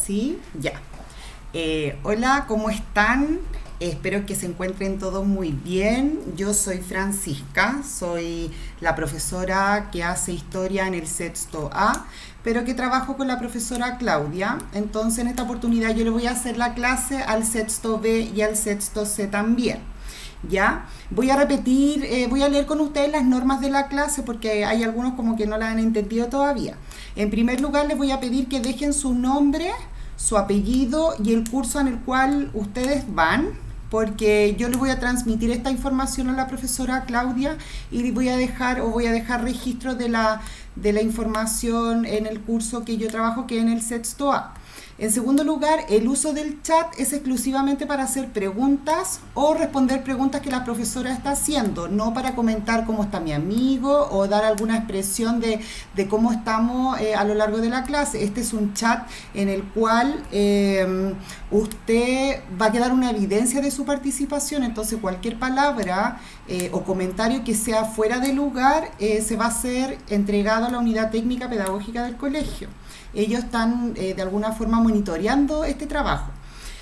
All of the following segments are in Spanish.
¿Sí? Ya. Hola, ¿cómo están? Espero que se encuentren todos muy bien. Yo soy Francisca, soy la profesora que hace historia en el sexto A, pero que trabajo con la profesora Claudia. Entonces, en esta oportunidad yo le voy a hacer la clase al sexto B y al sexto C también. ¿Ya? Voy a repetir, voy a leer con ustedes las normas de la clase porque hay algunos como que no la han entendido todavía. En primer lugar, les voy a pedir que dejen su nombre, su apellido y el curso en el cual ustedes van, porque yo les voy a transmitir esta información a la profesora Claudia y voy a dejar registro de la información en el curso que yo trabajo, que es en el sexto A. En segundo lugar, el uso del chat es exclusivamente para hacer preguntas o responder preguntas que la profesora está haciendo, no para comentar cómo está mi amigo o dar alguna expresión de cómo estamos a lo largo de la clase. Este es un chat en el cual usted va a quedar una evidencia de su participación, entonces cualquier palabra o comentario que sea fuera de lugar se va a ser entregado a la unidad técnica pedagógica del colegio. Ellos están de alguna forma monitoreando este trabajo.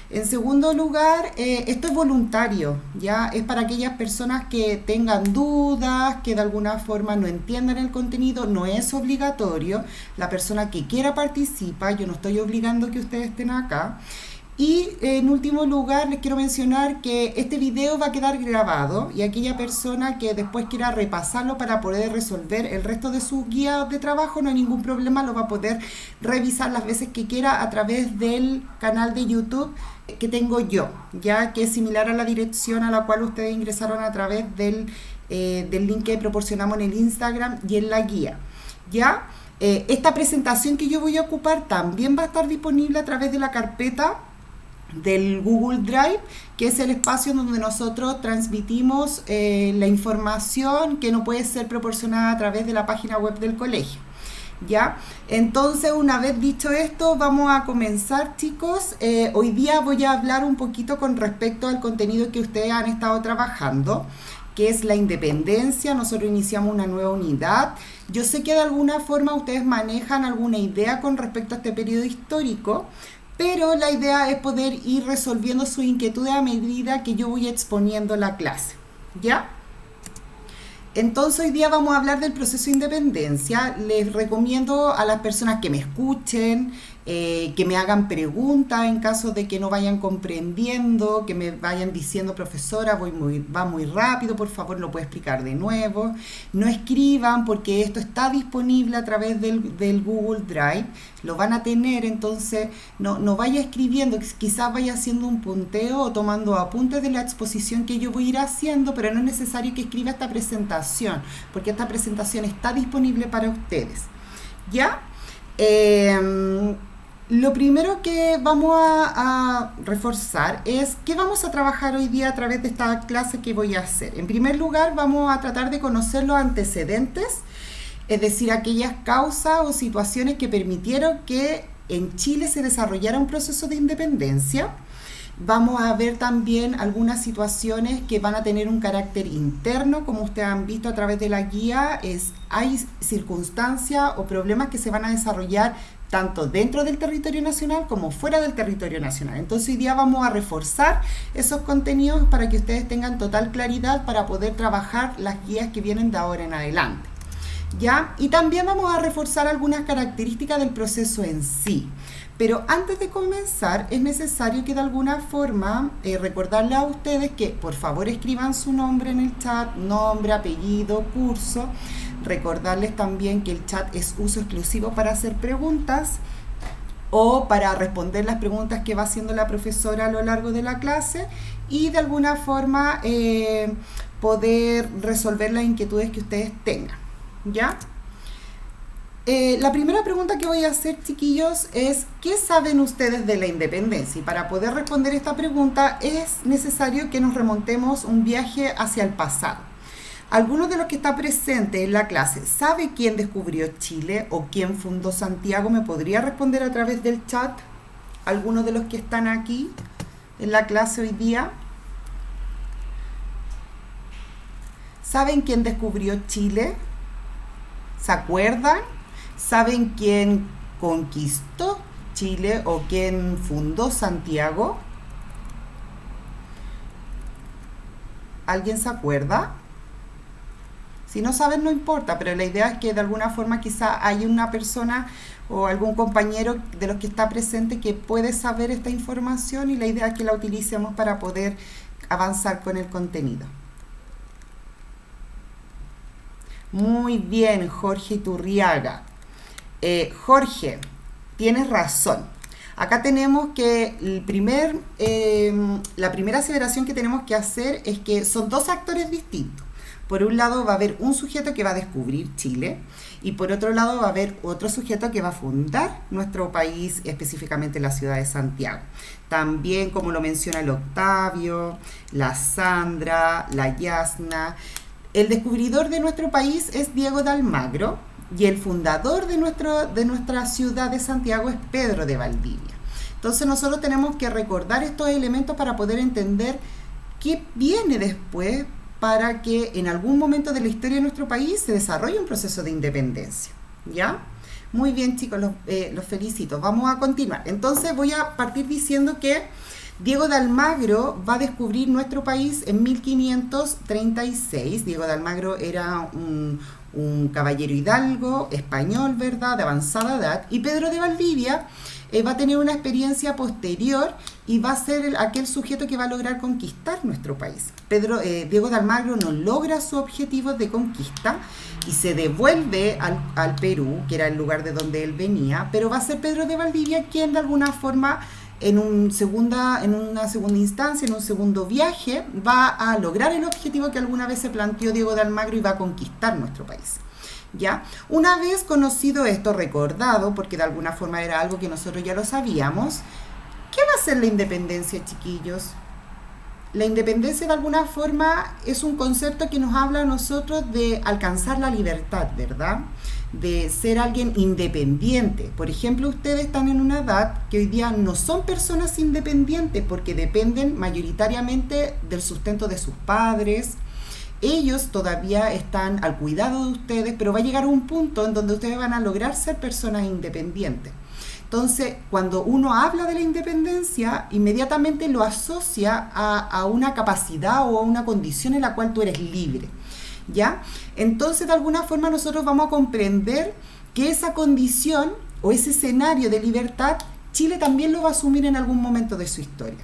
En segundo lugar, esto es voluntario, ¿ya? Es para aquellas personas que tengan dudas, que de alguna forma no entiendan el contenido, no es obligatorio. La persona que quiera participa, yo no estoy obligando que ustedes estén acá. Y en último lugar les quiero mencionar que este video va a quedar grabado y aquella persona que después quiera repasarlo para poder resolver el resto de sus guías de trabajo, no hay ningún problema, lo va a poder revisar las veces que quiera a través del canal de YouTube que tengo yo, ya que es similar a la dirección a la cual ustedes ingresaron a través del link que proporcionamos en el Instagram y en la guía, ¿ya? Esta presentación que yo voy a ocupar también va a estar disponible a través de la carpeta del Google Drive, que es el espacio donde nosotros transmitimos la información que no puede ser proporcionada a través de la página web del colegio. ¿Ya? Entonces, una vez dicho esto, vamos a comenzar, chicos. Hoy día voy a hablar un poquito con respecto al contenido que ustedes han estado trabajando, que es la independencia. Nosotros iniciamos una nueva unidad. Yo sé que de alguna forma ustedes manejan alguna idea con respecto a este periodo histórico, pero la idea es poder ir resolviendo sus inquietudes a medida que yo voy exponiendo la clase, ¿ya? Entonces hoy día vamos a hablar del proceso de independencia. Les recomiendo a las personas que me escuchen, que me hagan preguntas en caso de que no vayan comprendiendo, que me vayan diciendo, profesora, va muy rápido, por favor, lo puede explicar de nuevo. No escriban porque esto está disponible a través del Google Drive, lo van a tener, entonces no vaya escribiendo, quizás vaya haciendo un punteo o tomando apuntes de la exposición que yo voy a ir haciendo, pero no es necesario que escriba esta presentación, porque esta presentación está disponible para ustedes, ¿ya? Lo primero que vamos a reforzar es qué vamos a trabajar hoy día a través de esta clase que voy a hacer. En primer lugar, vamos a tratar de conocer los antecedentes, es decir, aquellas causas o situaciones que permitieron que en Chile se desarrollara un proceso de independencia. Vamos a ver también algunas situaciones que van a tener un carácter interno, como ustedes han visto a través de la guía, hay circunstancias o problemas que se van a desarrollar tanto dentro del territorio nacional como fuera del territorio nacional. Entonces hoy día vamos a reforzar esos contenidos para que ustedes tengan total claridad para poder trabajar las guías que vienen de ahora en adelante, ¿ya? Y también vamos a reforzar algunas características del proceso en sí. Pero antes de comenzar es necesario que de alguna forma recordarles a ustedes que por favor escriban su nombre en el chat, nombre, apellido, curso. Recordarles también que el chat es uso exclusivo para hacer preguntas o para responder las preguntas que va haciendo la profesora a lo largo de la clase y de alguna forma poder resolver las inquietudes que ustedes tengan, ¿ya? La primera pregunta que voy a hacer, chiquillos, es ¿qué saben ustedes de la independencia? Y para poder responder esta pregunta es necesario que nos remontemos un viaje hacia el pasado. ¿Alguno de los que está presente en la clase sabe quién descubrió Chile o quién fundó Santiago? ¿Me podría responder a través del chat? ¿Alguno de los que están aquí en la clase hoy día? ¿Saben quién descubrió Chile? ¿Se acuerdan? ¿Saben quién conquistó Chile o quién fundó Santiago? ¿Alguien se acuerda? Si no saben, no importa, pero la idea es que de alguna forma quizá hay una persona o algún compañero de los que está presente que puede saber esta información y la idea es que la utilicemos para poder avanzar con el contenido. Muy bien, Jorge Iturriaga. Jorge, tienes razón. Acá tenemos que la primera aseveración que tenemos que hacer es que son dos actores distintos. Por un lado va a haber un sujeto que va a descubrir Chile y por otro lado va a haber otro sujeto que va a fundar nuestro país, específicamente la ciudad de Santiago. También, como lo menciona el Octavio, la Sandra, la Yasna, el descubridor de nuestro país es Diego de Almagro y el fundador de nuestra ciudad de Santiago es Pedro de Valdivia. Entonces nosotros tenemos que recordar estos elementos para poder entender qué viene después para que en algún momento de la historia de nuestro país se desarrolle un proceso de independencia. ¿Ya? Muy bien, chicos, los felicito. Vamos a continuar. Entonces voy a partir diciendo que Diego de Almagro va a descubrir nuestro país en 1536. Diego de Almagro era un caballero hidalgo, español, ¿verdad?, de avanzada edad. Y Pedro de Valdivia va a tener una experiencia posterior y va a ser aquel sujeto que va a lograr conquistar nuestro país. Diego de Almagro no logra su objetivo de conquista y se devuelve al Perú, que era el lugar de donde él venía, pero va a ser Pedro de Valdivia quien de alguna forma en una segunda instancia, en un segundo viaje, va a lograr el objetivo que alguna vez se planteó Diego de Almagro y va a conquistar nuestro país. ¿Ya? Una vez conocido esto, recordado, porque de alguna forma era algo que nosotros ya lo sabíamos, ¿qué va a ser la independencia, chiquillos? La independencia de alguna forma es un concepto que nos habla a nosotros de alcanzar la libertad, ¿verdad? De ser alguien independiente. Por ejemplo, ustedes están en una edad que hoy día no son personas independientes porque dependen mayoritariamente del sustento de sus padres. Ellos todavía están al cuidado de ustedes, pero va a llegar un punto en donde ustedes van a lograr ser personas independientes. Entonces, cuando uno habla de la independencia, inmediatamente lo asocia a una capacidad o a una condición en la cual tú eres libre, ¿ya? Entonces, de alguna forma, nosotros vamos a comprender que esa condición o ese escenario de libertad, Chile también lo va a asumir en algún momento de su historia.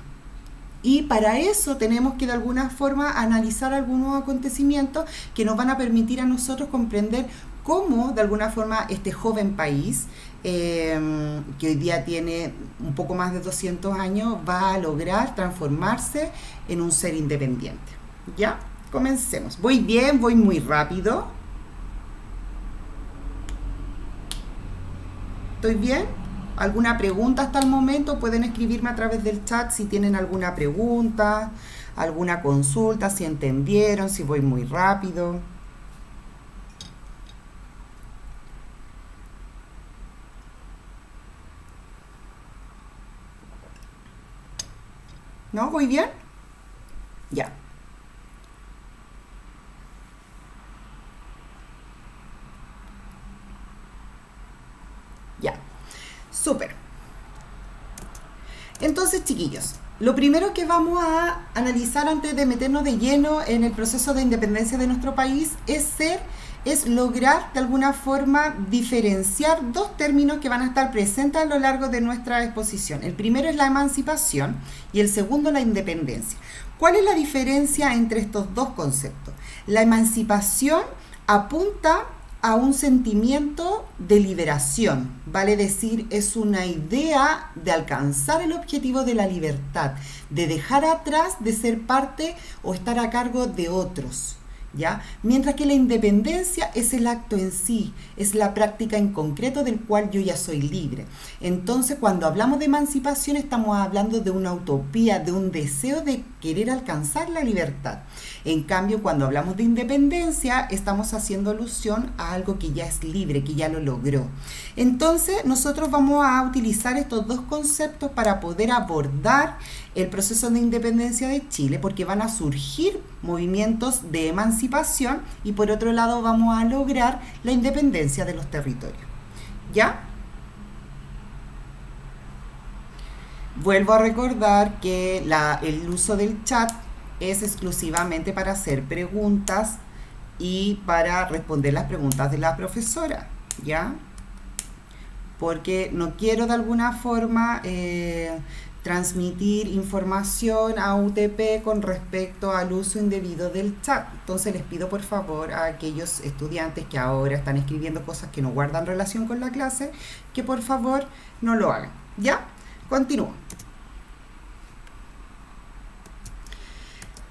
Y para eso tenemos que de alguna forma analizar algunos acontecimientos que nos van a permitir a nosotros comprender cómo de alguna forma este joven país, que hoy día tiene un poco más de 200 años, va a lograr transformarse en un ser independiente. ¿Ya? Comencemos. ¿Voy bien? ¿Voy muy rápido? ¿Estoy bien? ¿Alguna pregunta hasta el momento? Pueden escribirme a través del chat si tienen alguna pregunta, alguna consulta, si entendieron, si voy muy rápido. ¿No? ¿Voy bien? Ya. Ya. Súper. Entonces, chiquillos, lo primero que vamos a analizar antes de meternos de lleno en el proceso de independencia de nuestro país es lograr de alguna forma diferenciar dos términos que van a estar presentes a lo largo de nuestra exposición. El primero es la emancipación y el segundo la independencia. ¿Cuál es la diferencia entre estos dos conceptos? La emancipación apunta a un sentimiento de liberación, vale decir, es una idea de alcanzar el objetivo de la libertad, de dejar atrás de ser parte o estar a cargo de otros, ¿ya? Mientras que la independencia es el acto en sí, es la práctica en concreto del cual yo ya soy libre. Entonces, cuando hablamos de emancipación, estamos hablando de una utopía, de un deseo de querer alcanzar la libertad. En cambio, cuando hablamos de independencia, estamos haciendo alusión a algo que ya es libre, que ya lo logró. Entonces, nosotros vamos a utilizar estos dos conceptos para poder abordar el proceso de independencia de Chile, porque van a surgir movimientos de emancipación y por otro lado vamos a lograr la independencia de los territorios. ¿Ya? Vuelvo a recordar que el uso del chat es exclusivamente para hacer preguntas y para responder las preguntas de la profesora, ¿ya? Porque no quiero de alguna forma transmitir información a UTP con respecto al uso indebido del chat. Entonces les pido por favor a aquellos estudiantes que ahora están escribiendo cosas que no guardan relación con la clase, que por favor no lo hagan. ¿Ya? Continúo.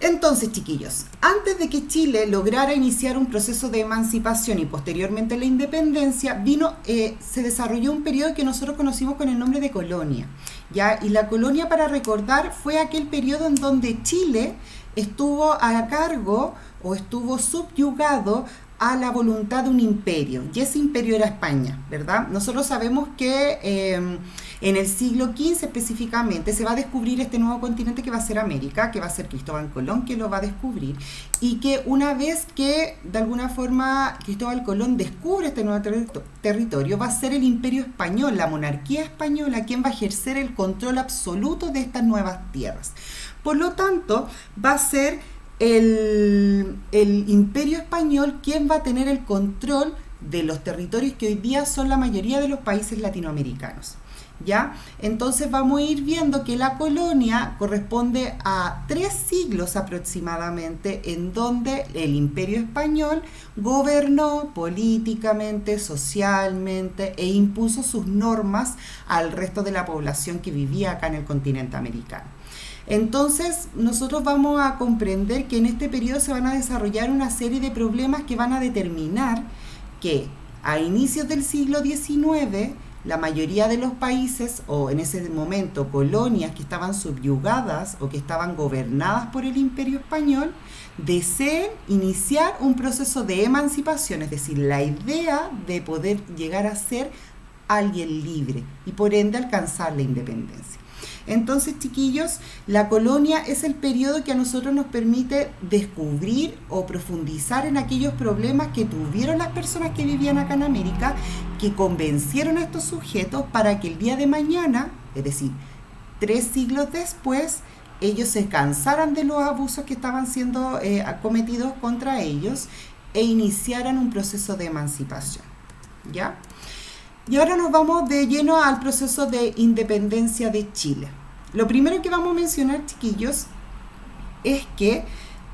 Entonces, chiquillos, antes de que Chile lograra iniciar un proceso de emancipación y posteriormente la independencia, se desarrolló un periodo que nosotros conocimos con el nombre de colonia, ¿ya? Y la colonia, para recordar, fue aquel periodo en donde Chile estuvo a cargo o estuvo subyugado a la voluntad de un imperio, y ese imperio era España, ¿verdad? Nosotros sabemos que en el siglo XV específicamente se va a descubrir este nuevo continente que va a ser América, que va a ser Cristóbal Colón que lo va a descubrir, y que una vez que de alguna forma Cristóbal Colón descubre este nuevo territorio, va a ser el imperio español, la monarquía española, quien va a ejercer el control absoluto de estas nuevas tierras. Por lo tanto, va a ser el imperio español quien va a tener el control de los territorios que hoy día son la mayoría de los países latinoamericanos, ¿ya? Entonces vamos a ir viendo que la colonia corresponde a 3 siglos aproximadamente, en donde el imperio español gobernó políticamente, socialmente e impuso sus normas al resto de la población que vivía acá en el continente americano. Entonces, nosotros vamos a comprender que en este periodo se van a desarrollar una serie de problemas que van a determinar que a inicios del siglo XIX, la mayoría de los países, o en ese momento colonias que estaban subyugadas o que estaban gobernadas por el imperio español, deseen iniciar un proceso de emancipación, es decir, la idea de poder llegar a ser alguien libre y por ende alcanzar la independencia. Entonces, chiquillos, la colonia es el periodo que a nosotros nos permite descubrir o profundizar en aquellos problemas que tuvieron las personas que vivían acá en América, que convencieron a estos sujetos para que el día de mañana, es decir, 3 siglos después, ellos se cansaran de los abusos que estaban siendo cometidos contra ellos e iniciaran un proceso de emancipación, ¿ya? Y ahora nos vamos de lleno al proceso de independencia de Chile. Lo primero que vamos a mencionar, chiquillos, es que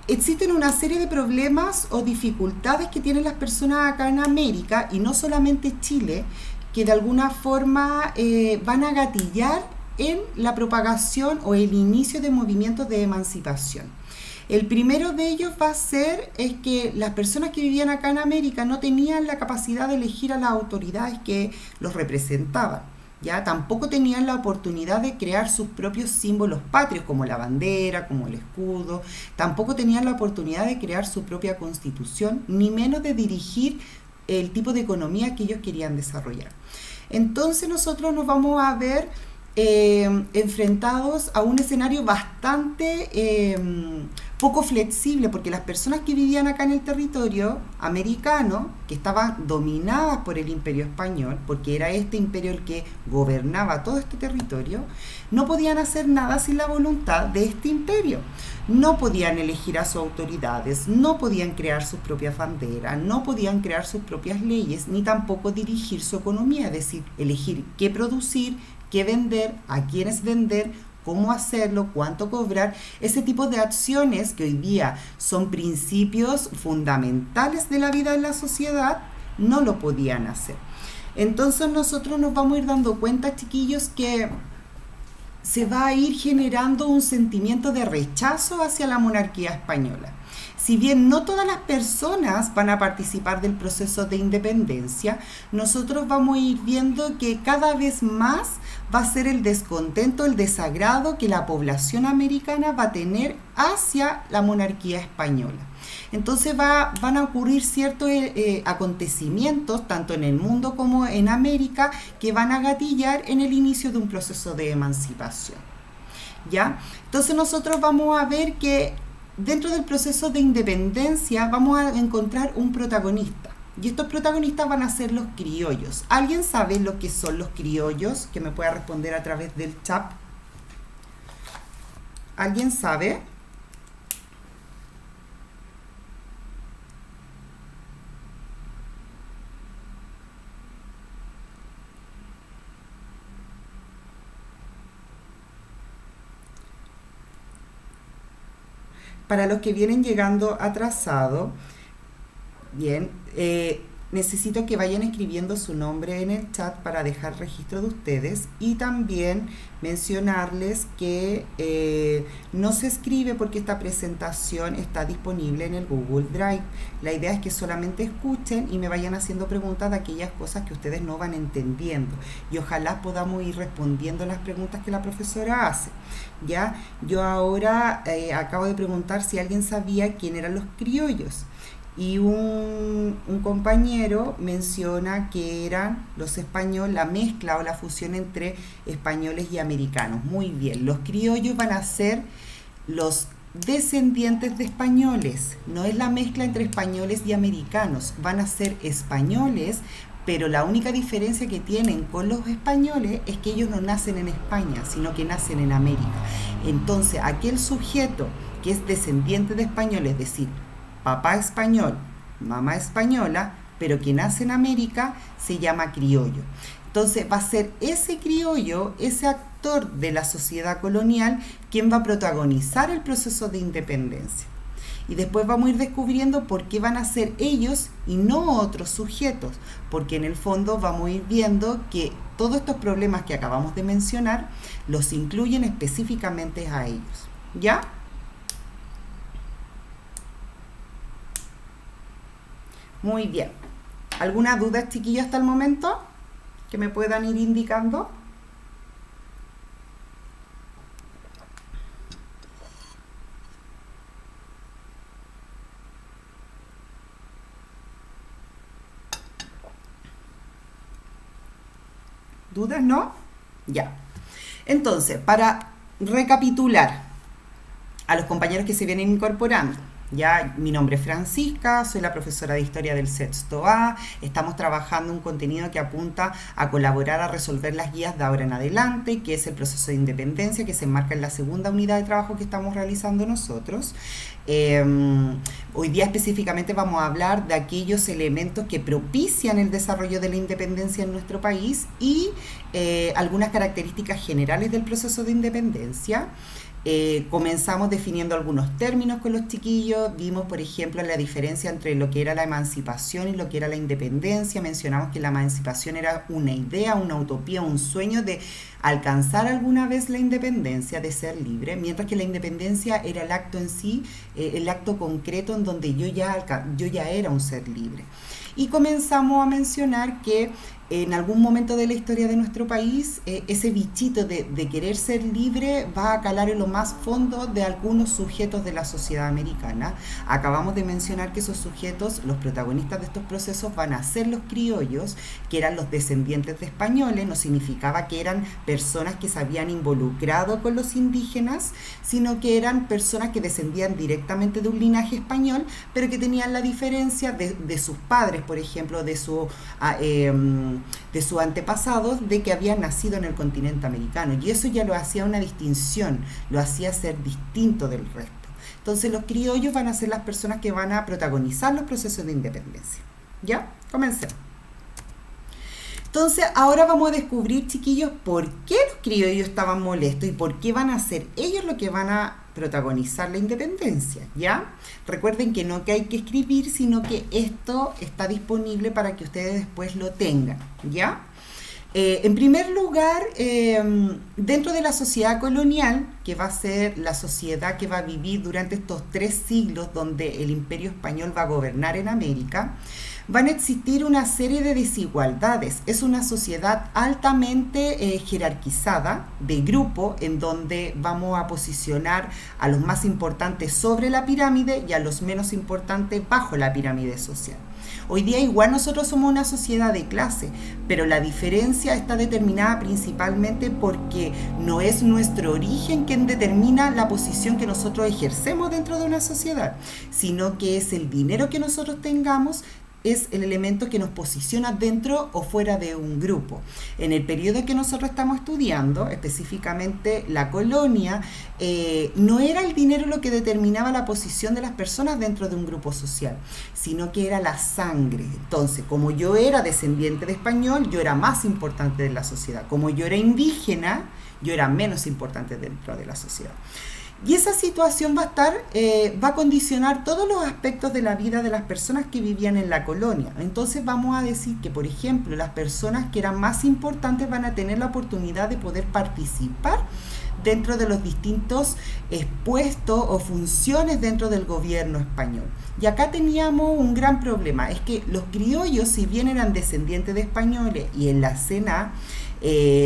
existen una serie de problemas o dificultades que tienen las personas acá en América, y no solamente Chile, que de alguna forma van a gatillar en la propagación o el inicio de movimientos de emancipación. El primero de ellos va a ser que las personas que vivían acá en América no tenían la capacidad de elegir a las autoridades que los representaban, ¿ya? Tampoco tenían la oportunidad de crear sus propios símbolos patrios, como la bandera, como el escudo. Tampoco tenían la oportunidad de crear su propia constitución, ni menos de dirigir el tipo de economía que ellos querían desarrollar. Entonces nosotros nos vamos a ver enfrentados a un escenario bastante poco flexible, porque las personas que vivían acá en el territorio americano, que estaban dominadas por el imperio español, porque era este imperio el que gobernaba todo este territorio, no podían hacer nada sin la voluntad de este imperio. No podían elegir a sus autoridades, no podían crear sus propias banderas, no podían crear sus propias leyes, ni tampoco dirigir su economía, es decir, elegir qué producir, qué vender, a quiénes vender, cómo hacerlo, cuánto cobrar. Ese tipo de acciones que hoy día son principios fundamentales de la vida en la sociedad, no lo podían hacer. Entonces nosotros nos vamos a ir dando cuenta, chiquillos, que se va a ir generando un sentimiento de rechazo hacia la monarquía española. Si bien no todas las personas van a participar del proceso de independencia, nosotros vamos a ir viendo que cada vez más va a ser el descontento, el desagrado que la población americana va a tener hacia la monarquía española. Entonces van a ocurrir ciertos acontecimientos, tanto en el mundo como en América, que van a gatillar en el inicio de un proceso de emancipación, ¿ya? Entonces nosotros vamos a ver que dentro del proceso de independencia vamos a encontrar un protagonista. Y estos protagonistas van a ser los criollos. ¿Alguien sabe lo que son los criollos? Que me pueda responder a través del chat. ¿Alguien sabe? Para los que vienen llegando atrasado, bien, necesito que vayan escribiendo su nombre en el chat para dejar registro de ustedes y también mencionarles que no se escribe porque esta presentación está disponible en el Google Drive. La idea es que solamente escuchen y me vayan haciendo preguntas de aquellas cosas que ustedes no van entendiendo y ojalá podamos ir respondiendo las preguntas que la profesora hace. ¿Ya? Yo ahora acabo de preguntar si alguien sabía quién eran los criollos. Y un compañero menciona que eran los españoles, la mezcla o la fusión entre españoles y americanos. Muy bien, los criollos van a ser los descendientes de españoles. No es la mezcla entre españoles y americanos. Van a ser españoles, pero la única diferencia que tienen con los españoles es que ellos no nacen en España, sino que nacen en América. Entonces, aquel sujeto que es descendiente de españoles, es decir, papá español, mamá española, pero que nace en América, se llama criollo. Entonces va a ser ese criollo, ese actor de la sociedad colonial, quien va a protagonizar el proceso de independencia. Y después vamos a ir descubriendo por qué van a ser ellos y no otros sujetos, porque en el fondo vamos a ir viendo que todos estos problemas que acabamos de mencionar los incluyen específicamente a ellos. ¿Ya? Muy bien. ¿Alguna duda, chiquillos, hasta el momento? Que me puedan ir indicando. ¿Dudas, no? Ya. Entonces, para recapitular a los compañeros que se vienen incorporando. Ya, mi nombre es Francisca, soy la profesora de Historia del Sexto A. Estamos trabajando un contenido que apunta a colaborar a resolver las guías de ahora en adelante, que es el proceso de independencia, que se enmarca en la segunda unidad de trabajo que estamos realizando nosotros. Hoy día específicamente vamos a hablar de aquellos elementos que propician el desarrollo de la independencia en nuestro país y algunas características generales del proceso de independencia. Comenzamos definiendo algunos términos con los chiquillos, vimos por ejemplo la diferencia entre lo que era la emancipación y lo que era la independencia. Mencionamos que la emancipación era una idea, una utopía, un sueño de alcanzar alguna vez la independencia, de ser libre, mientras que la independencia era el acto en sí, el acto concreto en donde yo ya era un ser libre. Y comenzamos a mencionar que en algún momento de la historia de nuestro país, ese bichito de querer ser libre va a calar en lo más fondo de algunos sujetos de la sociedad americana. Acabamos de mencionar que esos sujetos, los protagonistas de estos procesos, van a ser los criollos, que eran los descendientes de españoles. No significaba que eran personas que se habían involucrado con los indígenas, sino que eran personas que descendían directamente de un linaje español, pero que tenían la diferencia de sus padres, por ejemplo, de sus antepasados, de que habían nacido en el continente americano, y eso ya lo hacía una distinción, lo hacía ser distinto del resto. Entonces los criollos van a ser las personas que van a protagonizar los procesos de independencia. ¿Ya? Comencemos. Entonces ahora vamos a descubrir, chiquillos, por qué los criollos estaban molestos y por qué van a ser ellos los que van a protagonizar la independencia, ¿ya? Recuerden que no que hay que escribir, sino que esto está disponible para que ustedes después lo tengan, ¿ya? En primer lugar, dentro de la sociedad colonial, que va a ser la sociedad que va a vivir durante estos 3 siglos donde el Imperio Español va a gobernar en América, van a existir una serie de desigualdades. Es una sociedad altamente jerarquizada, de grupo, en donde vamos a posicionar a los más importantes sobre la pirámide y a los menos importantes bajo la pirámide social. Hoy día igual nosotros somos una sociedad de clase, pero la diferencia está determinada principalmente porque no es nuestro origen quien determina la posición que nosotros ejercemos dentro de una sociedad, sino que es el dinero que nosotros tengamos es el elemento que nos posiciona dentro o fuera de un grupo. En el periodo que nosotros estamos estudiando, específicamente la colonia, no era el dinero lo que determinaba la posición de las personas dentro de un grupo social, sino que era la sangre. Entonces, como yo era descendiente de español, yo era más importante de la sociedad. Como yo era indígena, yo era menos importante dentro de la sociedad. Y esa situación va a condicionar todos los aspectos de la vida de las personas que vivían en la colonia. Entonces vamos a decir que, por ejemplo, las personas que eran más importantes van a tener la oportunidad de poder participar dentro de los distintos puestos o funciones dentro del gobierno español. Y acá teníamos un gran problema, es que los criollos, si bien eran descendientes de españoles y en la escena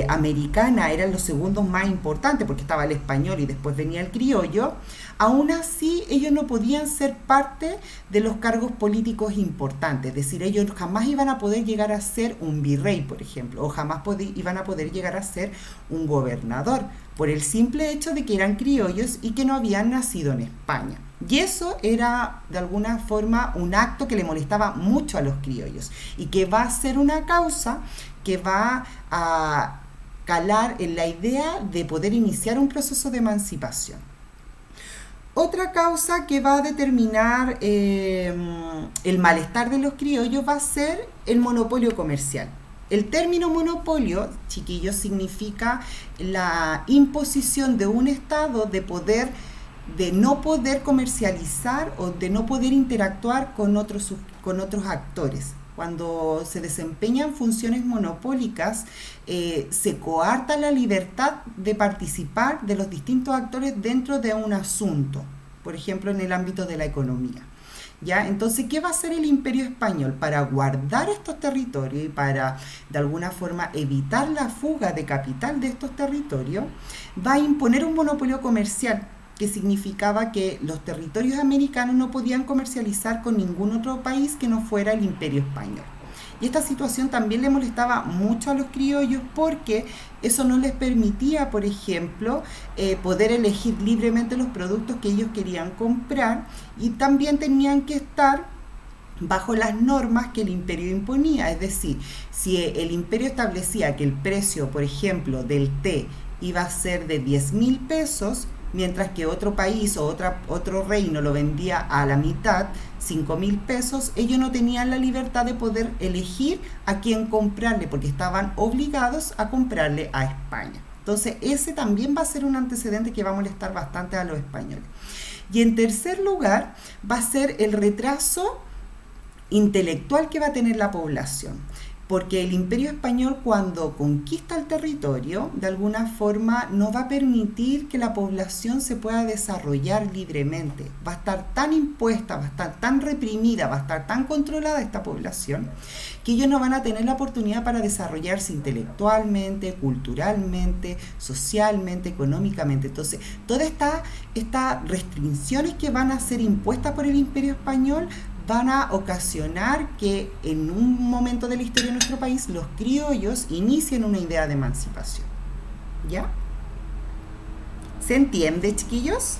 americana eran los segundos más importantes porque estaba el español y después venía el criollo, aún así ellos no podían ser parte de los cargos políticos importantes, es decir, ellos jamás iban a poder llegar a ser un virrey, por ejemplo, o jamás iban a poder llegar a ser un gobernador, por el simple hecho de que eran criollos y que no habían nacido en España. Y eso era de alguna forma un acto que le molestaba mucho a los criollos y que va a ser una causa que va a calar en la idea de poder iniciar un proceso de emancipación. Otra causa que va a determinar el malestar de los criollos va a ser el monopolio comercial. El término monopolio, chiquillos, significa la imposición de un Estado de no poder comercializar o de no poder interactuar con otros actores. Cuando se desempeñan funciones monopólicas, se coarta la libertad de participar de los distintos actores dentro de un asunto, por ejemplo, en el ámbito de la economía. ¿Ya? Entonces, ¿qué va a hacer el Imperio Español? Para guardar estos territorios y para, de alguna forma, evitar la fuga de capital de estos territorios, va a imponer un monopolio comercial, que significaba que los territorios americanos no podían comercializar con ningún otro país que no fuera el Imperio Español. Y esta situación también le molestaba mucho a los criollos porque eso no les permitía, por ejemplo, poder elegir libremente los productos que ellos querían comprar, y también tenían que estar bajo las normas que el imperio imponía. Es decir, si el imperio establecía que el precio, por ejemplo, del té iba a ser de 10.000 pesos, mientras que otro país o otro reino lo vendía a la mitad, 5.000 pesos, ellos no tenían la libertad de poder elegir a quién comprarle, porque estaban obligados a comprarle a España. Entonces, ese también va a ser un antecedente que va a molestar bastante a los españoles. Y en tercer lugar, va a ser el retraso intelectual que va a tener la población. Porque el Imperio Español, cuando conquista el territorio, de alguna forma no va a permitir que la población se pueda desarrollar libremente. Va a estar tan impuesta, va a estar tan reprimida, va a estar tan controlada esta población, que ellos no van a tener la oportunidad para desarrollarse intelectualmente, culturalmente, socialmente, económicamente. Entonces, todas estas restricciones que van a ser impuestas por el Imperio Español van a ocasionar que en un momento de la historia de nuestro país los criollos inicien una idea de emancipación. ¿Ya? ¿Se entiende, chiquillos?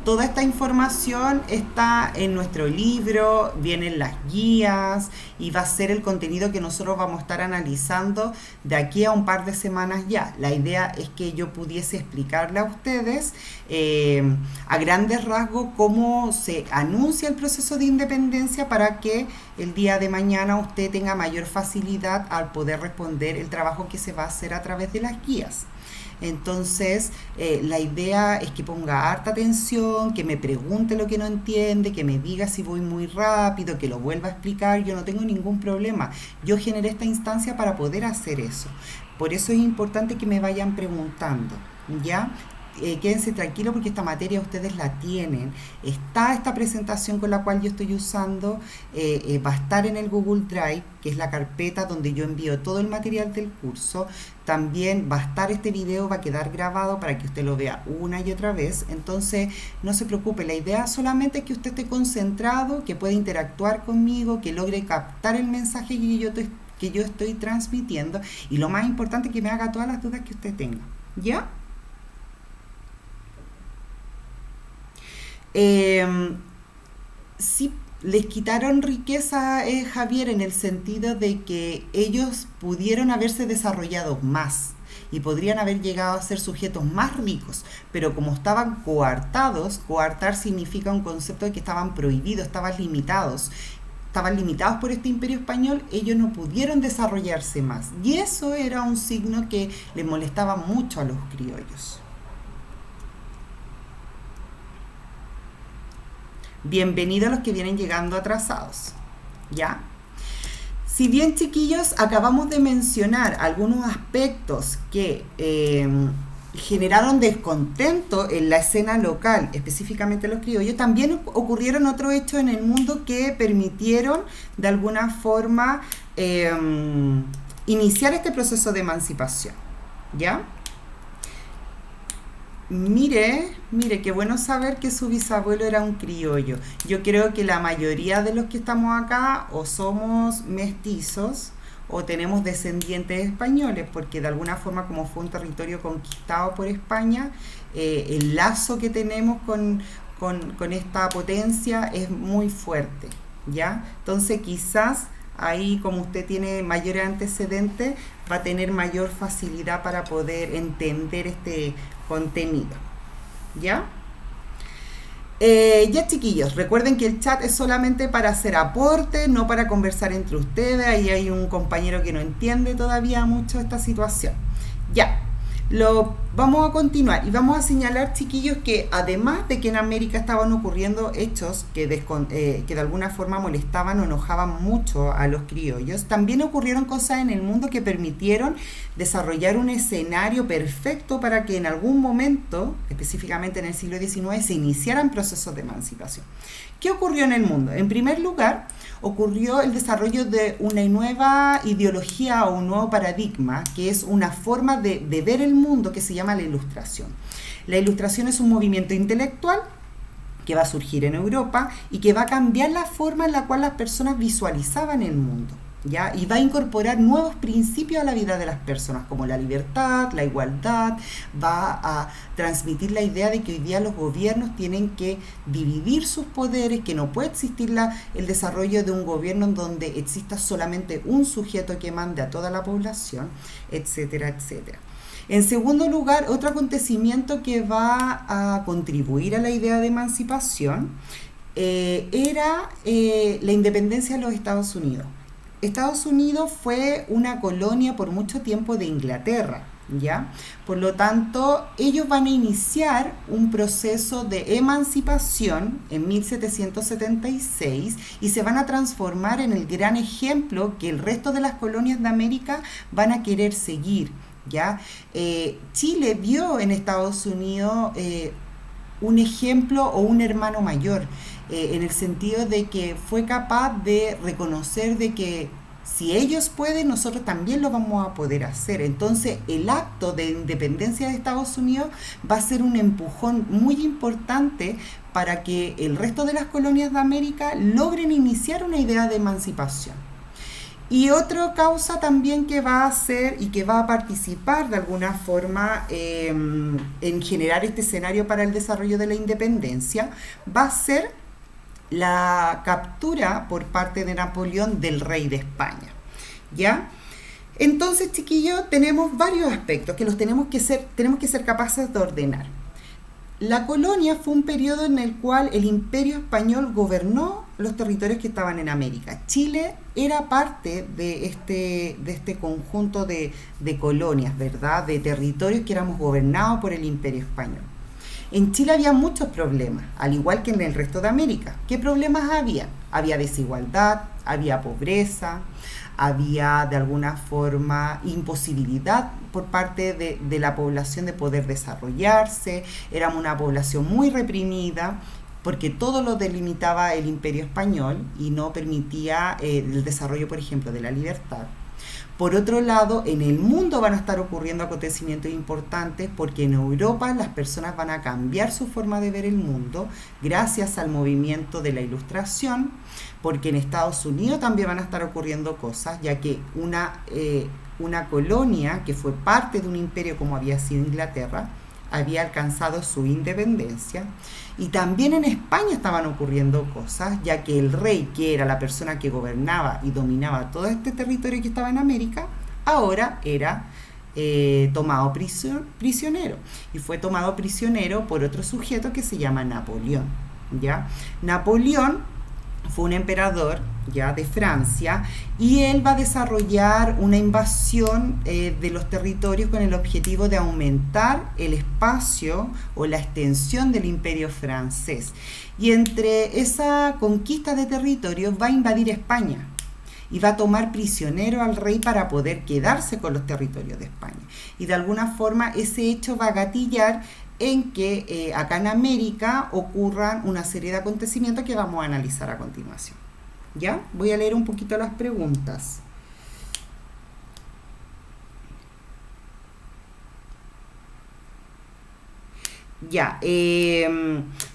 Toda esta información está en nuestro libro, vienen las guías y va a ser el contenido que nosotros vamos a estar analizando de aquí a un par de semanas ya. La idea es que yo pudiese explicarle a ustedes a grandes rasgos cómo se anuncia el proceso de independencia para que el día de mañana usted tenga mayor facilidad al poder responder el trabajo que se va a hacer a través de las guías. Entonces, la idea es que ponga harta atención, que me pregunte lo que no entiende, que me diga si voy muy rápido, que lo vuelva a explicar. Yo no tengo ningún problema. Yo generé esta instancia para poder hacer eso. Por eso es importante que me vayan preguntando, ¿ya? Quédense tranquilos porque esta materia ustedes la tienen. Está esta presentación con la cual yo estoy usando, va a estar en el Google Drive, que es la carpeta donde yo envío todo el material del curso. También va a estar este video, va a quedar grabado para que usted lo vea una y otra vez. Entonces, no se preocupe, la idea solamente es que usted esté concentrado, que pueda interactuar conmigo, que logre captar el mensaje que yo estoy transmitiendo, y lo más importante, que me haga todas las dudas que usted tenga. ¿Ya? Sí, les quitaron riqueza, Javier, en el sentido de que ellos pudieron haberse desarrollado más y podrían haber llegado a ser sujetos más ricos, pero como estaban coartados, coartar significa un concepto de que estaban prohibidos, estaban limitados por este imperio español, ellos no pudieron desarrollarse más. Y eso era un signo que les molestaba mucho a los criollos. Bienvenidos a los que vienen llegando atrasados. ¿Ya? Si bien, chiquillos, acabamos de mencionar algunos aspectos que generaron descontento en la escena local, específicamente los criollos, también ocurrieron otros hechos en el mundo que permitieron de alguna forma iniciar este proceso de emancipación. ¿Ya? Mire, qué bueno saber que su bisabuelo era un criollo. Yo creo que la mayoría de los que estamos acá o somos mestizos o tenemos descendientes españoles, porque de alguna forma como fue un territorio conquistado por España, el lazo que tenemos con esta potencia es muy fuerte, ¿ya? Entonces quizás ahí, como usted tiene mayores antecedentes, va a tener mayor facilidad para poder entender este contenido. ¿Ya? Ya, chiquillos, recuerden que el chat es solamente para hacer aporte, no para conversar entre ustedes. Ahí hay un compañero que no entiende todavía mucho esta situación. Ya. Vamos a continuar y vamos a señalar, chiquillos, que además de que en América estaban ocurriendo hechos que de alguna forma molestaban o enojaban mucho a los criollos, también ocurrieron cosas en el mundo que permitieron desarrollar un escenario perfecto para que en algún momento, específicamente en el siglo XIX, se iniciaran procesos de emancipación. ¿Qué ocurrió en el mundo? En primer lugar, ocurrió el desarrollo de una nueva ideología o un nuevo paradigma, que es una forma de ver el mundo que se llama la Ilustración. La Ilustración es un movimiento intelectual que va a surgir en Europa y que va a cambiar la forma en la cual las personas visualizaban el mundo, ¿ya? Y va a incorporar nuevos principios a la vida de las personas, como la libertad, la igualdad, va a transmitir la idea de que hoy día los gobiernos tienen que dividir sus poderes, que no puede existir el desarrollo de un gobierno en donde exista solamente un sujeto que mande a toda la población, etcétera, etcétera. En segundo lugar, otro acontecimiento que va a contribuir a la idea de emancipación era la independencia de los Estados Unidos. Estados Unidos fue una colonia por mucho tiempo de Inglaterra, ¿ya? Por lo tanto, ellos van a iniciar un proceso de emancipación en 1776 y se van a transformar en el gran ejemplo que el resto de las colonias de América van a querer seguir, ¿ya? Chile vio en Estados Unidos un ejemplo o un hermano mayor, en el sentido de que fue capaz de reconocer de que si ellos pueden, nosotros también lo vamos a poder hacer. Entonces, el acto de independencia de Estados Unidos va a ser un empujón muy importante para que el resto de las colonias de América logren iniciar una idea de emancipación. Y otra causa también que va a hacer y que va a participar de alguna forma en generar este escenario para el desarrollo de la independencia va a ser la captura por parte de Napoleón del rey de España, ¿ya? Entonces, chiquillos, tenemos varios aspectos que tenemos que ser capaces de ordenar. La colonia fue un periodo en el cual el Imperio Español gobernó los territorios que estaban en América. Chile era parte de este conjunto de colonias, ¿verdad? De territorios que éramos gobernados por el Imperio Español. En Chile había muchos problemas, al igual que en el resto de América. ¿Qué problemas había? Había desigualdad, había pobreza, había de alguna forma imposibilidad por parte de la población de poder desarrollarse. Éramos una población muy reprimida porque todo lo delimitaba el Imperio Español y no permitía el desarrollo, por ejemplo, de la libertad. Por otro lado, en el mundo van a estar ocurriendo acontecimientos importantes porque en Europa las personas van a cambiar su forma de ver el mundo gracias al movimiento de la Ilustración, porque en Estados Unidos también van a estar ocurriendo cosas, ya que una colonia que fue parte de un imperio como había sido Inglaterra, había alcanzado su independencia. Y también en España estaban ocurriendo cosas, ya que el rey, que era la persona que gobernaba y dominaba todo este territorio que estaba en América, ahora era tomado prisionero. Y fue tomado prisionero por otro sujeto que se llama Napoleón. ¿Ya? Napoleón fue un emperador ya de Francia y él va a desarrollar una invasión de los territorios con el objetivo de aumentar el espacio o la extensión del imperio francés. Y entre esa conquista de territorios va a invadir España y va a tomar prisionero al rey para poder quedarse con los territorios de España. Y de alguna forma ese hecho va a gatillar en que acá en América ocurran una serie de acontecimientos que vamos a analizar a continuación. ¿Ya? Voy a leer un poquito las preguntas. Ya,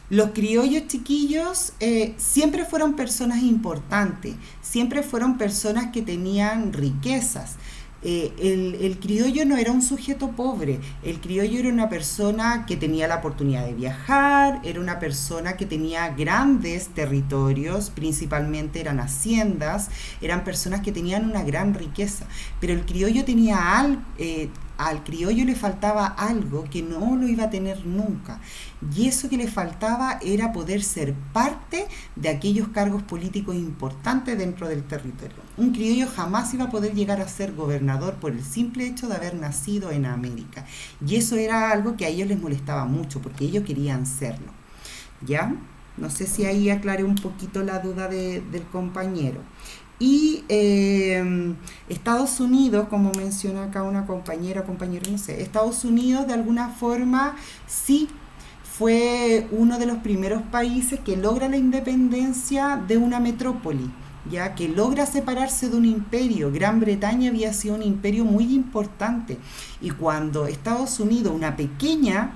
los criollos, chiquillos, siempre fueron personas importantes, siempre fueron personas que tenían riquezas. El criollo no era un sujeto pobre, el criollo era una persona que tenía la oportunidad de viajar, era una persona que tenía grandes territorios, principalmente eran haciendas, eran personas que tenían una gran riqueza, pero el criollo tenía al criollo le faltaba algo que no lo iba a tener nunca, y eso que le faltaba era poder ser parte de aquellos cargos políticos importantes dentro del territorio. Un criollo jamás iba a poder llegar a ser gobernador por el simple hecho de haber nacido en América, y eso era algo que a ellos les molestaba mucho porque ellos querían serlo. ¿Ya? No sé si ahí aclaré un poquito la duda del compañero. Y Estados Unidos, como menciona acá una compañero, no sé, Estados Unidos de alguna forma sí fue uno de los primeros países que logra la independencia de una metrópoli, ya que logra separarse de un imperio. Gran Bretaña había sido un imperio muy importante, y cuando Estados Unidos, una pequeña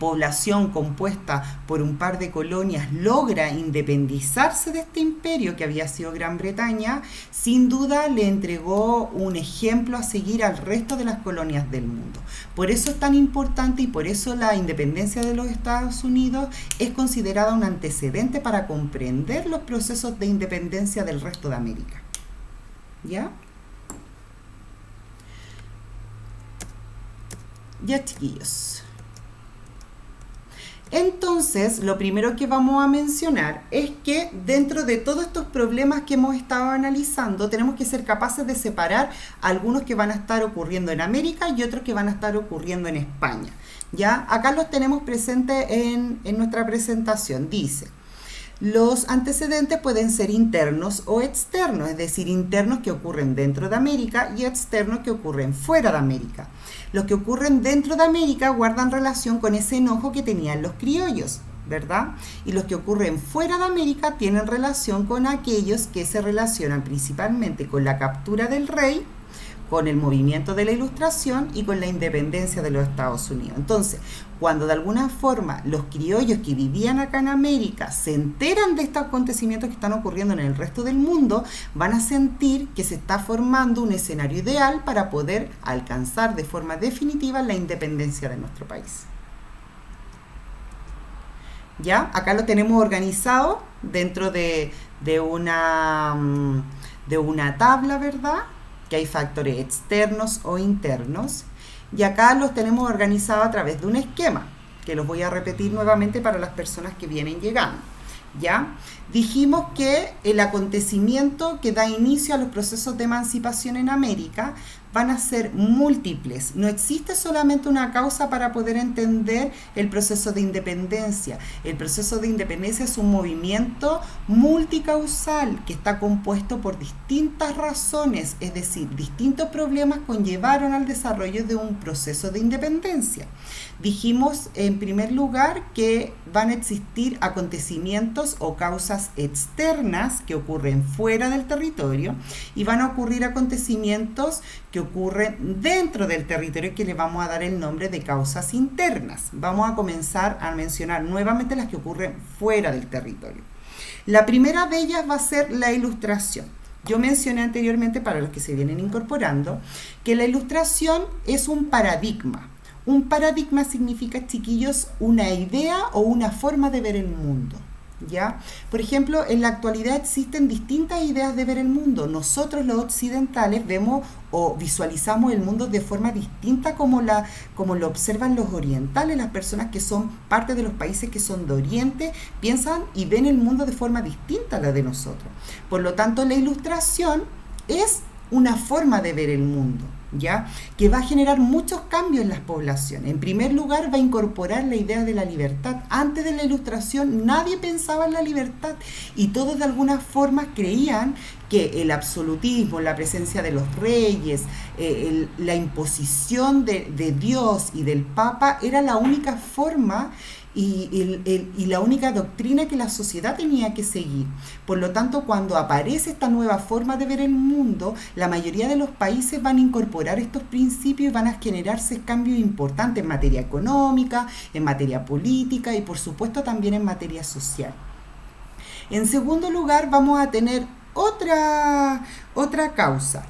población compuesta por un par de colonias, logra independizarse de este imperio que había sido Gran Bretaña, sin duda le entregó un ejemplo a seguir al resto de las colonias del mundo. Por eso es tan importante y por eso la independencia de los Estados Unidos es considerada un antecedente para comprender los procesos de independencia del resto de América. ¿Ya? Ya, chiquillos. Entonces, lo primero que vamos a mencionar es que dentro de todos estos problemas que hemos estado analizando, tenemos que ser capaces de separar algunos que van a estar ocurriendo en América y otros que van a estar ocurriendo en España. ¿Ya? Acá los tenemos presentes en nuestra presentación. Dice: los antecedentes pueden ser internos o externos, es decir, internos que ocurren dentro de América y externos que ocurren fuera de América. Los que ocurren dentro de América guardan relación con ese enojo que tenían los criollos, ¿verdad? Y los que ocurren fuera de América tienen relación con aquellos que se relacionan principalmente con la captura del rey, con el movimiento de la Ilustración y con la independencia de los Estados Unidos. Entonces, cuando de alguna forma los criollos que vivían acá en América se enteran de estos acontecimientos que están ocurriendo en el resto del mundo, van a sentir que se está formando un escenario ideal para poder alcanzar de forma definitiva la independencia de nuestro país. ¿Ya? Acá lo tenemos organizado dentro de una tabla, ¿verdad? Que hay factores externos o internos, y acá los tenemos organizados a través de un esquema, que los voy a repetir nuevamente para las personas que vienen llegando. ¿Ya? Dijimos que el acontecimiento que da inicio a los procesos de emancipación en América van a ser múltiples. No existe solamente una causa para poder entender el proceso de independencia. El proceso de independencia es un movimiento multicausal que está compuesto por distintas razones, es decir, distintos problemas conllevaron al desarrollo de un proceso de independencia. Dijimos en primer lugar que van a existir acontecimientos o causas externas que ocurren fuera del territorio, y van a ocurrir acontecimientos que ocurren dentro del territorio, que le vamos a dar el nombre de causas internas. Vamos a comenzar a mencionar nuevamente las que ocurren fuera del territorio. La primera de ellas va a ser la Ilustración. Yo mencioné anteriormente, para los que se vienen incorporando, que la Ilustración es un paradigma Un paradigma significa, chiquillos, una idea o una forma de ver el mundo. ¿Ya? Por ejemplo, en la actualidad existen distintas ideas de ver el mundo. Nosotros los occidentales vemos o visualizamos el mundo de forma distinta como lo observan los orientales. Las personas que son parte de los países que son de Oriente piensan y ven el mundo de forma distinta a la de nosotros. Por lo tanto, la ilustración es una forma de ver el mundo, ¿ya? Que va a generar muchos cambios en las poblaciones. En primer lugar, va a incorporar la idea de la libertad. Antes de la ilustración nadie pensaba en la libertad y todos de alguna forma creían que el absolutismo, la presencia de los reyes, la imposición de Dios y del Papa era la única forma y la única doctrina que la sociedad tenía que seguir. Por lo tanto, cuando aparece esta nueva forma de ver el mundo, la mayoría de los países van a incorporar estos principios y van a generarse cambios importantes en materia económica, en materia política y por supuesto también en materia social. En segundo lugar, vamos a tener otra causa.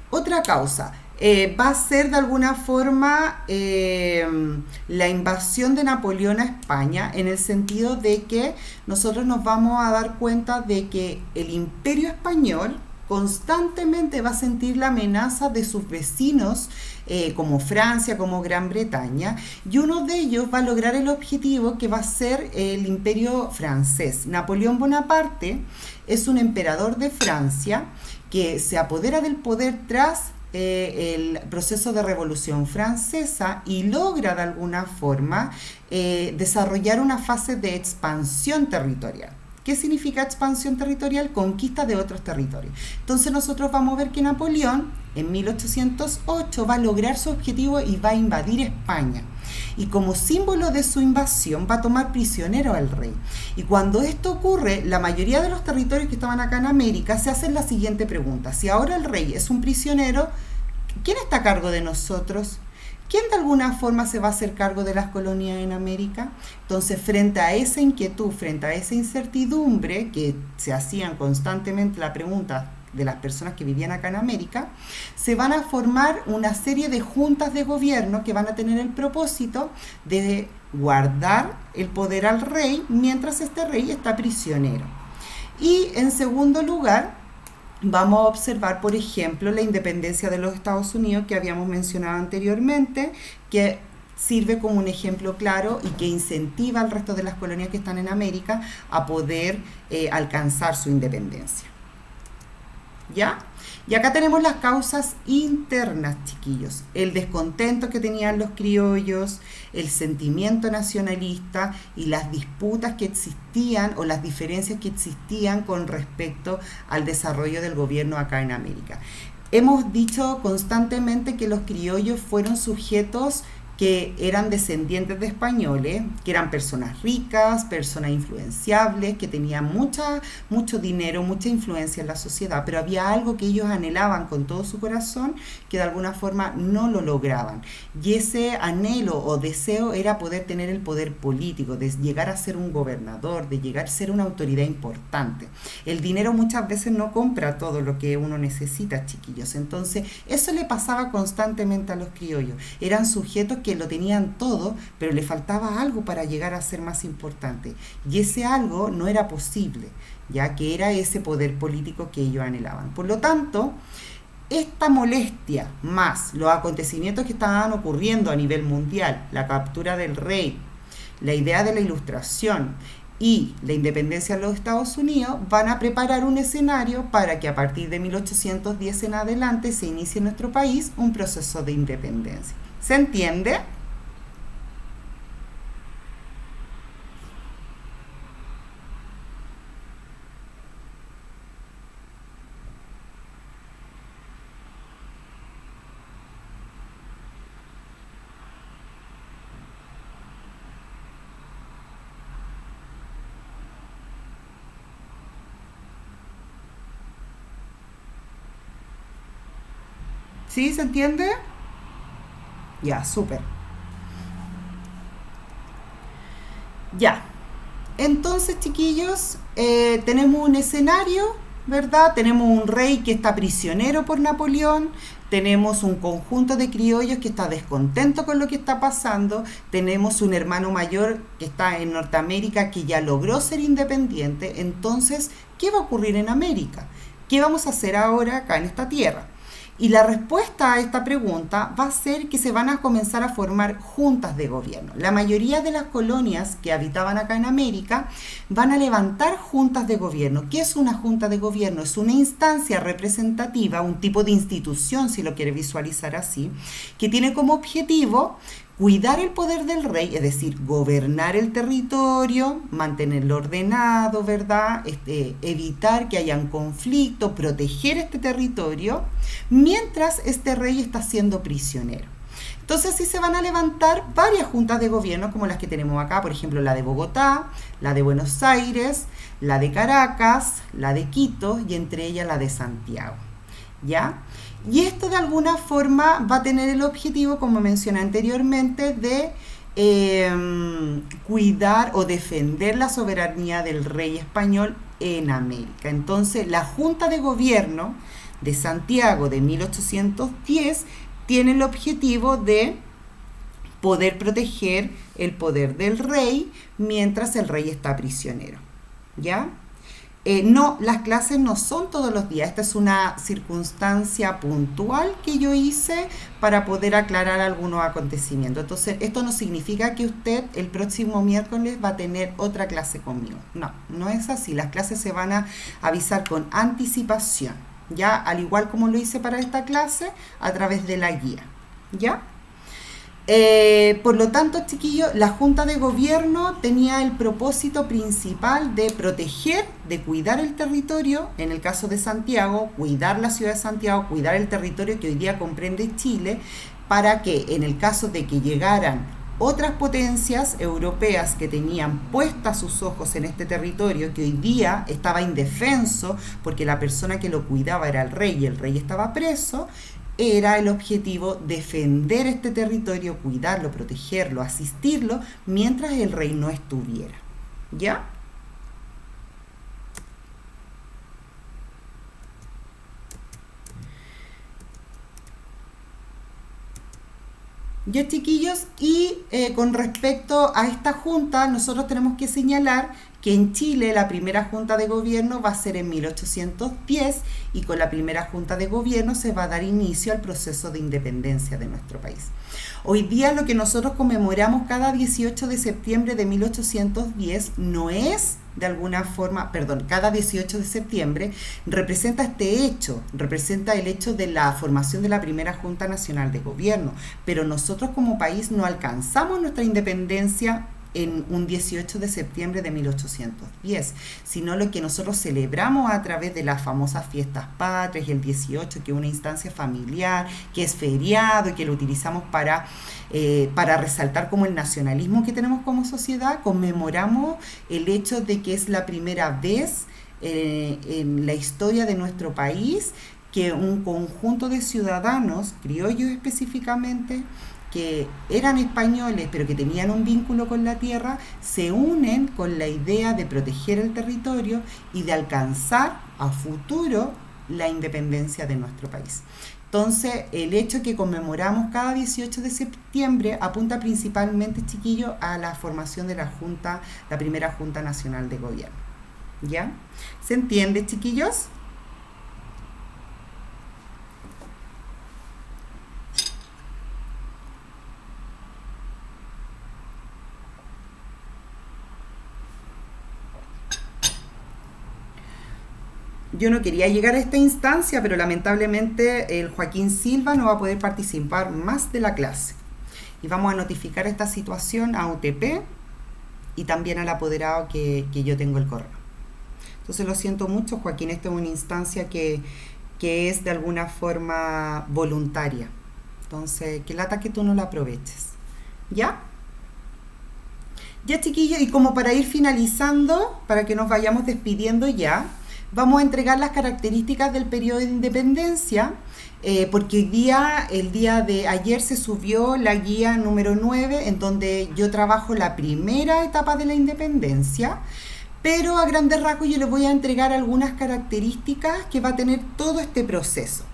Otra causa. Va a ser de alguna forma la invasión de Napoleón a España, en el sentido de que nosotros nos vamos a dar cuenta de que el Imperio Español constantemente va a sentir la amenaza de sus vecinos como Francia, como Gran Bretaña, y uno de ellos va a lograr el objetivo que va a ser el Imperio francés. Napoleón Bonaparte es un emperador de Francia que se apodera del poder tras el proceso de Revolución Francesa y logra de alguna forma desarrollar una fase de expansión territorial. ¿Qué significa expansión territorial? Conquista de otros territorios. Entonces nosotros vamos a ver que Napoleón en 1808 va a lograr su objetivo y va a invadir España. Y como símbolo de su invasión va a tomar prisionero al rey. Y cuando esto ocurre, la mayoría de los territorios que estaban acá en América se hacen la siguiente pregunta: si ahora el rey es un prisionero, ¿quién está a cargo de nosotros? ¿Quién de alguna forma se va a hacer cargo de las colonias en América? Entonces, frente a esa inquietud, frente a esa incertidumbre, que se hacían constantemente la pregunta de las personas que vivían acá en América, se van a formar una serie de juntas de gobierno que van a tener el propósito de guardar el poder al rey mientras este rey está prisionero. Y en segundo lugar, vamos a observar, por ejemplo, la independencia de los Estados Unidos que habíamos mencionado anteriormente, que sirve como un ejemplo claro y que incentiva al resto de las colonias que están en América a poder alcanzar su independencia. ¿Ya? Y acá tenemos las causas internas, chiquillos. El descontento que tenían los criollos, el sentimiento nacionalista y las disputas que existían o las diferencias que existían con respecto al desarrollo del gobierno acá en América. Hemos dicho constantemente que los criollos fueron sujetos que eran descendientes de españoles, que eran personas ricas, personas influenciables, que tenían mucho dinero, mucha influencia en la sociedad, pero había algo que ellos anhelaban con todo su corazón que de alguna forma no lo lograban. Y ese anhelo o deseo era poder tener el poder político, de llegar a ser un gobernador, de llegar a ser una autoridad importante. El dinero muchas veces no compra todo lo que uno necesita, chiquillos. Entonces, eso le pasaba constantemente a los criollos. Eran sujetos que lo tenían todo, pero le faltaba algo para llegar a ser más importante. Y ese algo no era posible, ya que era ese poder político que ellos anhelaban. Por lo tanto, esta molestia más los acontecimientos que estaban ocurriendo a nivel mundial, la captura del rey, la idea de la ilustración y la independencia de los Estados Unidos, van a preparar un escenario para que a partir de 1810 en adelante se inicie en nuestro país un proceso de independencia. ¿Se entiende? ¿Sí? ¿Se entiende? Ya, súper. Ya. Entonces, chiquillos, tenemos un escenario ¿verdad? Tenemos un rey que está prisionero por Napoleón, tenemos un conjunto de criollos que está descontento con lo que está pasando, tenemos un hermano mayor que está en Norteamérica que ya logró ser independiente. Entonces, ¿qué va a ocurrir en América? ¿Qué vamos a hacer ahora acá en esta tierra? Y la respuesta a esta pregunta va a ser que se van a comenzar a formar juntas de gobierno. La mayoría de las colonias que habitaban acá en América van a levantar juntas de gobierno. ¿Qué es una junta de gobierno? Es una instancia representativa, un tipo de institución, si lo quiere visualizar así, que tiene como objetivo cuidar el poder del rey, es decir, gobernar el territorio, mantenerlo ordenado, ¿verdad? Evitar que hayan conflictos, proteger este territorio, mientras este rey está siendo prisionero. Entonces sí se van a levantar varias juntas de gobierno como las que tenemos acá, por ejemplo la de Bogotá, la de Buenos Aires, la de Caracas, la de Quito y entre ellas la de Santiago, ¿ya? Y esto de alguna forma va a tener el objetivo, como mencioné anteriormente, de cuidar o defender la soberanía del rey español en América. Entonces, la Junta de Gobierno de Santiago de 1810 tiene el objetivo de poder proteger el poder del rey mientras el rey está prisionero, ¿ya? No, las clases no son todos los días. Esta es una circunstancia puntual que yo hice para poder aclarar algunos acontecimientos. Entonces, esto no significa que usted el próximo miércoles va a tener otra clase conmigo. No, no es así. Las clases se van a avisar con anticipación, ¿ya? Al igual como lo hice para esta clase, a través de la guía, ¿ya? Por lo tanto, chiquillos, la Junta de Gobierno tenía el propósito principal de proteger, de cuidar el territorio, en el caso de Santiago, cuidar la ciudad de Santiago, cuidar el territorio que hoy día comprende Chile, para que en el caso de que llegaran otras potencias europeas que tenían puestas sus ojos en este territorio, que hoy día estaba indefenso porque la persona que lo cuidaba era el rey y el rey estaba preso, era el objetivo defender este territorio, cuidarlo, protegerlo, asistirlo, mientras el rey no estuviera, ¿ya? Ya, chiquillos, y con respecto a esta junta, nosotros tenemos que señalar que en Chile la primera junta de gobierno va a ser en 1810 y con la primera junta de gobierno se va a dar inicio al proceso de independencia de nuestro país. Hoy día lo que nosotros conmemoramos cada 18 de septiembre de 1810 no es de alguna forma, perdón, cada 18 de septiembre representa este hecho, representa el hecho de la formación de la primera Junta Nacional de Gobierno, pero nosotros como país no alcanzamos nuestra independencia en un 18 de septiembre de 1810, sino lo que nosotros celebramos a través de las famosas fiestas patrias, el 18, que es una instancia familiar, que es feriado y que lo utilizamos para resaltar como el nacionalismo que tenemos como sociedad. Conmemoramos el hecho de que es la primera vez en la historia de nuestro país que un conjunto de ciudadanos, criollos específicamente, que eran españoles pero que tenían un vínculo con la tierra, se unen con la idea de proteger el territorio y de alcanzar a futuro la independencia de nuestro país. Entonces, el hecho que conmemoramos cada 18 de septiembre apunta principalmente, chiquillos, a la formación de la Junta, la primera Junta Nacional de Gobierno. ¿Ya? ¿Se entiende, chiquillos? Yo no quería llegar a esta instancia, pero lamentablemente el Joaquín Silva no va a poder participar más de la clase. Y vamos a notificar esta situación a UTP y también al apoderado que yo tengo el correo. Entonces lo siento mucho, Joaquín, esta es una instancia que es de alguna forma voluntaria. Entonces, que lata que tú no la aproveches. ¿Ya? Ya, chiquillos, y como para ir finalizando, para que nos vayamos despidiendo ya, vamos a entregar las características del periodo de independencia, porque el día de ayer se subió la guía número 9, en donde yo trabajo la primera etapa de la independencia, Pero a grandes rasgos yo les voy a entregar algunas características que va a tener todo este proceso.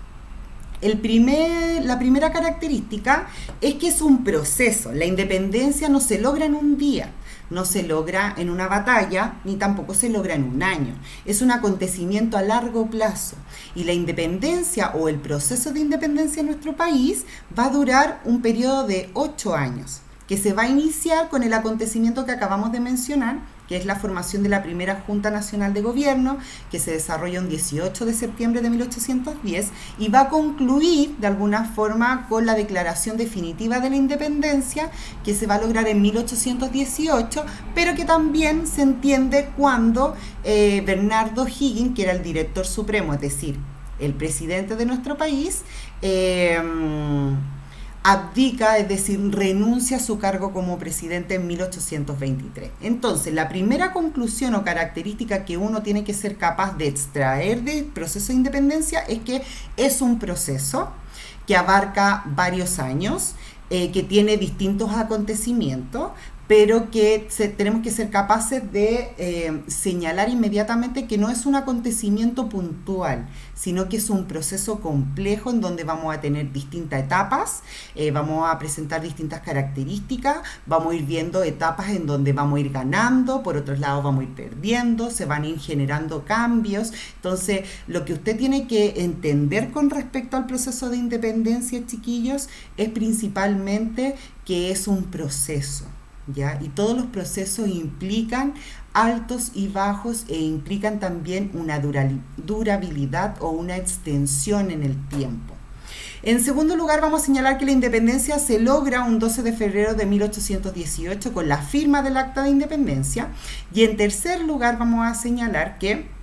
La primera característica es que es un proceso. La independencia no se logra en un día, no se logra en una batalla, ni tampoco se logra en un año. Es un acontecimiento a largo plazo. Y la independencia o el proceso de independencia en nuestro país va a durar un periodo de 8 años, que se va a iniciar con el acontecimiento que acabamos de mencionar, que es la formación de la primera Junta Nacional de Gobierno, que se desarrolla un 18 de septiembre de 1810 y va a concluir de alguna forma con la declaración definitiva de la independencia, que se va a lograr en 1818, pero que también se entiende cuando Bernardo O'Higgins, que era el director supremo, es decir, el presidente de nuestro país, abdica, es decir, renuncia a su cargo como presidente en 1823. Entonces, la primera conclusión o característica que uno tiene que ser capaz de extraer del proceso de independencia es que es un proceso que abarca varios años, que tiene distintos acontecimientos, pero que tenemos que ser capaces de señalar inmediatamente que no es un acontecimiento puntual, sino que es un proceso complejo en donde vamos a tener distintas etapas, vamos a presentar distintas características, vamos a ir viendo etapas en donde vamos a ir ganando, por otros lados vamos a ir perdiendo, se van a ir generando cambios. Entonces, lo que usted tiene que entender con respecto al proceso de independencia, chiquillos, es principalmente que es un proceso. ¿Ya? Y todos los procesos implican altos y bajos e implican también una durabilidad o una extensión en el tiempo. En segundo lugar, vamos a señalar que la independencia se logra un 12 de febrero de 1818 con la firma del Acta de Independencia. Y en tercer lugar, vamos a señalar que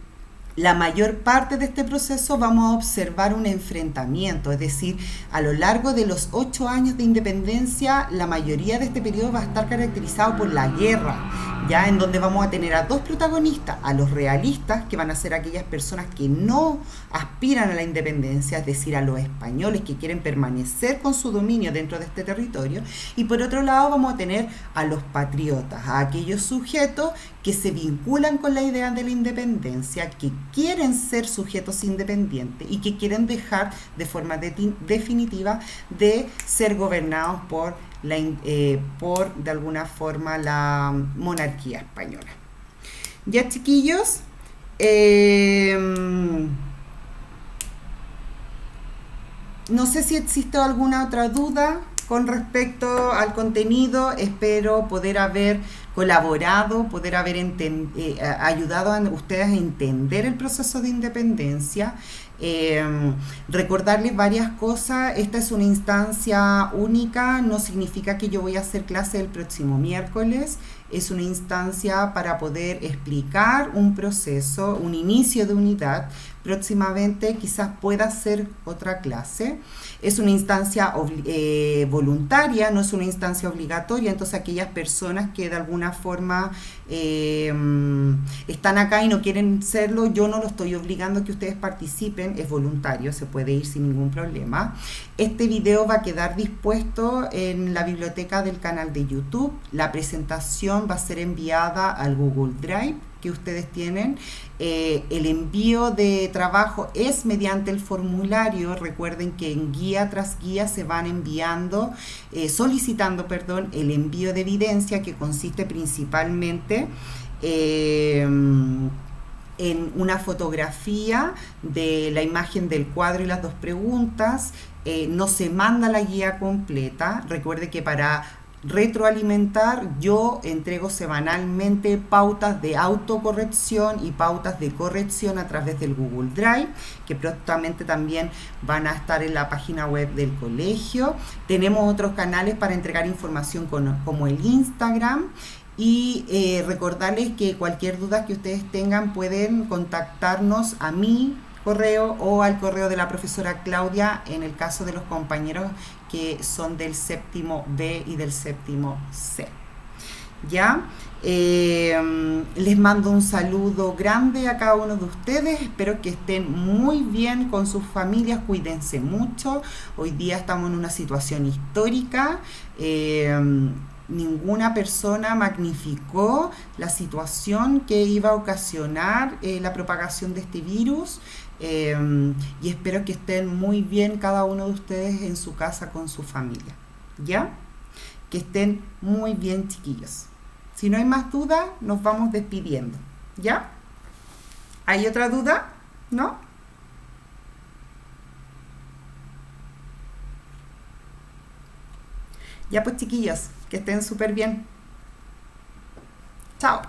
la mayor parte de este proceso vamos a observar un enfrentamiento, es decir, a lo largo de los 8 años de independencia, la mayoría de este periodo va a estar caracterizado por la guerra, ya en donde vamos a tener a dos protagonistas, a los realistas, que van a ser aquellas personas que no aspiran a la independencia, es decir, a los españoles que quieren permanecer con su dominio dentro de este territorio, y por otro lado vamos a tener a los patriotas, a aquellos sujetos que se vinculan con la idea de la independencia, que quieren ser sujetos independientes y que quieren dejar de forma definitiva de ser gobernados por de alguna forma la monarquía española. Ya, chiquillos, no sé si existe alguna otra duda con respecto al contenido. Espero poder haber colaborado, poder haber ayudado a ustedes a entender el proceso de independencia. Recordarles varias cosas. Esta es una instancia única, no significa que yo voy a hacer clase el próximo miércoles. Es una instancia para poder explicar un proceso, un inicio de unidad. Próximamente quizás pueda hacer otra clase. Es una instancia voluntaria, no es una instancia obligatoria. Entonces aquellas personas que de alguna forma están acá y no quieren serlo, yo no lo estoy obligando a que ustedes participen, es voluntario, se puede ir sin ningún problema. Este video va a quedar dispuesto en la biblioteca del canal de YouTube. La presentación va a ser enviada al Google Drive que ustedes tienen. El envío de trabajo es mediante el formulario. Recuerden que en guía tras guía se van enviando, solicitando el envío de evidencia, que consiste principalmente en una fotografía de la imagen del cuadro y las dos preguntas. No se manda la guía completa. Recuerde que para retroalimentar, yo entrego semanalmente pautas de autocorrección y pautas de corrección a través del Google Drive, que prontamente también van a estar en la página web del colegio. Tenemos otros canales para entregar información como el Instagram. Y recordarles que cualquier duda que ustedes tengan pueden contactarnos a mi correo o al correo de la profesora Claudia, en el caso de los compañeros que son del séptimo B y del séptimo C. ¿Ya? Les mando un saludo grande a cada uno de ustedes. Espero que estén muy bien con sus familias. Cuídense mucho. Hoy día estamos en una situación histórica. ninguna persona magnificó la situación que iba a ocasionar la propagación de este virus. Y espero que estén muy bien cada uno de ustedes en su casa con su familia. ¿Ya? Que estén muy bien, chiquillos. Si no hay más dudas, nos vamos despidiendo. ¿Ya? ¿Hay otra duda? ¿No? Ya pues, chiquillos, que estén súper bien. Chao.